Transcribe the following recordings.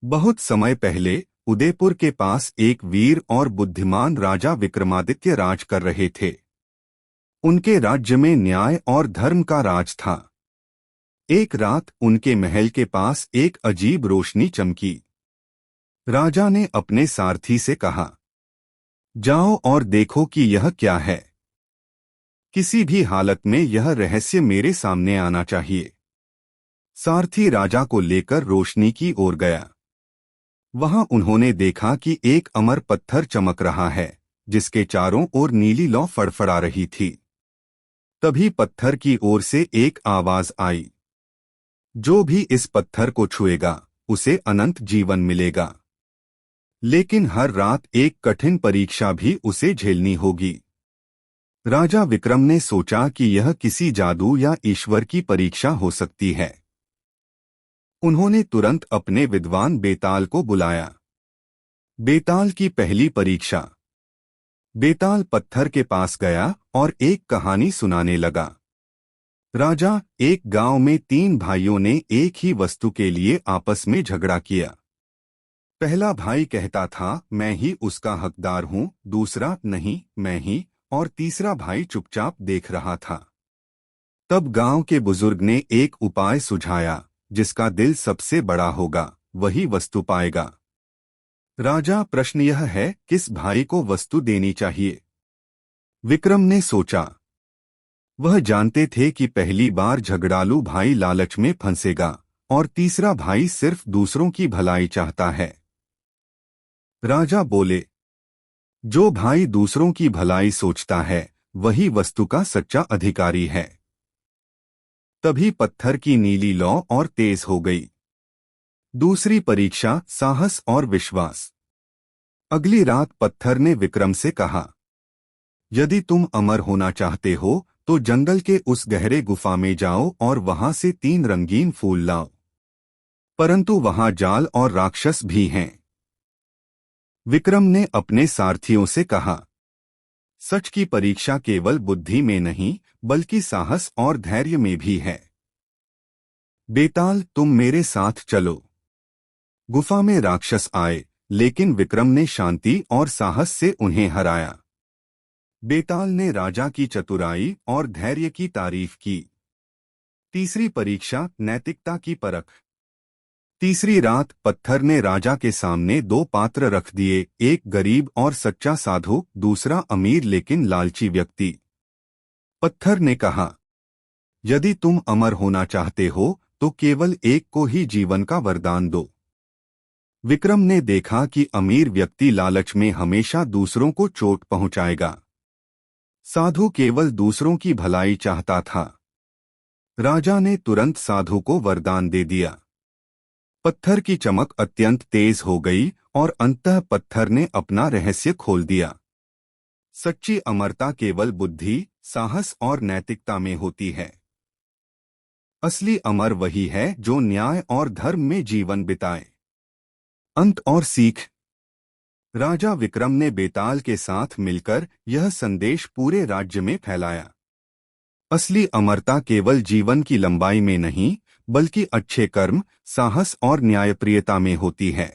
बहुत समय पहले उदयपुर के पास एक वीर और बुद्धिमान राजा विक्रमादित्य राज कर रहे थे। उनके राज्य में न्याय और धर्म का राज था। एक रात उनके महल के पास एक अजीब रोशनी चमकी। राजा ने अपने सारथी से कहा, जाओ और देखो कि यह क्या है। किसी भी हालत में यह रहस्य मेरे सामने आना चाहिए। सारथी राजा को लेकर रोशनी की ओर गया। वहां उन्होंने देखा कि एक अमर पत्थर चमक रहा है, जिसके चारों ओर नीली लौ फड़फड़ा रही थी। तभी पत्थर की ओर से एक आवाज आई, जो भी इस पत्थर को छुएगा उसे अनंत जीवन मिलेगा, लेकिन हर रात एक कठिन परीक्षा भी उसे झेलनी होगी। राजा विक्रम ने सोचा कि यह किसी जादू या ईश्वर की परीक्षा हो सकती है। उन्होंने तुरंत अपने विद्वान बेताल को बुलाया। बेताल की पहली परीक्षा। बेताल पत्थर के पास गया और एक कहानी सुनाने लगा। राजा, एक गांव में 3 भाइयों ने एक ही वस्तु के लिए आपस में झगड़ा किया। पहला भाई कहता था, मैं ही उसका हकदार हूं, दूसरा, नहीं, मैं ही, और तीसरा भाई चुपचाप देख रहा था। तब गांव के बुजुर्ग ने एक उपाय सुझाया, जिसका दिल सबसे बड़ा होगा वही वस्तु पाएगा। राजा, प्रश्न यह है, किस भाई को वस्तु देनी चाहिए? विक्रम ने सोचा। वह जानते थे कि पहली बार झगड़ालू भाई लालच में फंसेगा और तीसरा भाई सिर्फ दूसरों की भलाई चाहता है। राजा बोले, जो भाई दूसरों की भलाई सोचता है वही वस्तु का सच्चा अधिकारी है। तभी पत्थर की नीली लौ और तेज हो गई। दूसरी परीक्षा, साहस और विश्वास। अगली रात पत्थर ने विक्रम से कहा, यदि तुम अमर होना चाहते हो तो जंगल के उस गहरे गुफा में जाओ और वहां से 3 रंगीन फूल लाओ, परंतु वहां जाल और राक्षस भी हैं। विक्रम ने अपने सारथियों से कहा, सच की परीक्षा केवल बुद्धि में नहीं बल्कि साहस और धैर्य में भी है। बेताल, तुम मेरे साथ चलो। गुफा में राक्षस आए, लेकिन विक्रम ने शांति और साहस से उन्हें हराया। बेताल ने राजा की चतुराई और धैर्य की तारीफ की। तीसरी परीक्षा, नैतिकता की परख। तीसरी रात पत्थर ने राजा के सामने 2 पात्र रख दिए, एक गरीब और सच्चा साधु, दूसरा अमीर लेकिन लालची व्यक्ति। पत्थर ने कहा, यदि तुम अमर होना चाहते हो तो केवल एक को ही जीवन का वरदान दो। विक्रम ने देखा कि अमीर व्यक्ति लालच में हमेशा दूसरों को चोट पहुंचाएगा। साधु केवल दूसरों की भलाई चाहता था। राजा ने तुरंत साधु को वरदान दे दिया। पत्थर की चमक अत्यंत तेज हो गई और अंततः पत्थर ने अपना रहस्य खोल दिया। सच्ची अमरता केवल बुद्धि, साहस और नैतिकता में होती है। असली अमर वही है जो न्याय और धर्म में जीवन बिताए। अंत और सीख। राजा विक्रम ने बेताल के साथ मिलकर यह संदेश पूरे राज्य में फैलाया। असली अमरता केवल जीवन की लंबाई में नहीं बल्कि अच्छे कर्म, साहस और न्यायप्रियता में होती है।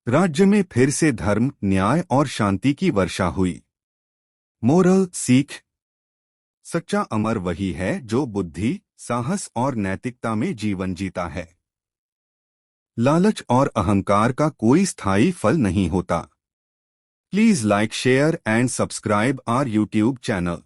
राज्य में फिर से धर्म, न्याय और शांति की वर्षा हुई। मोरल, सीख। सच्चा अमर वही है जो बुद्धि, साहस और नैतिकता में जीवन जीता है। लालच और अहंकार का कोई स्थायी फल नहीं होता। Please like, share and subscribe our YouTube channel.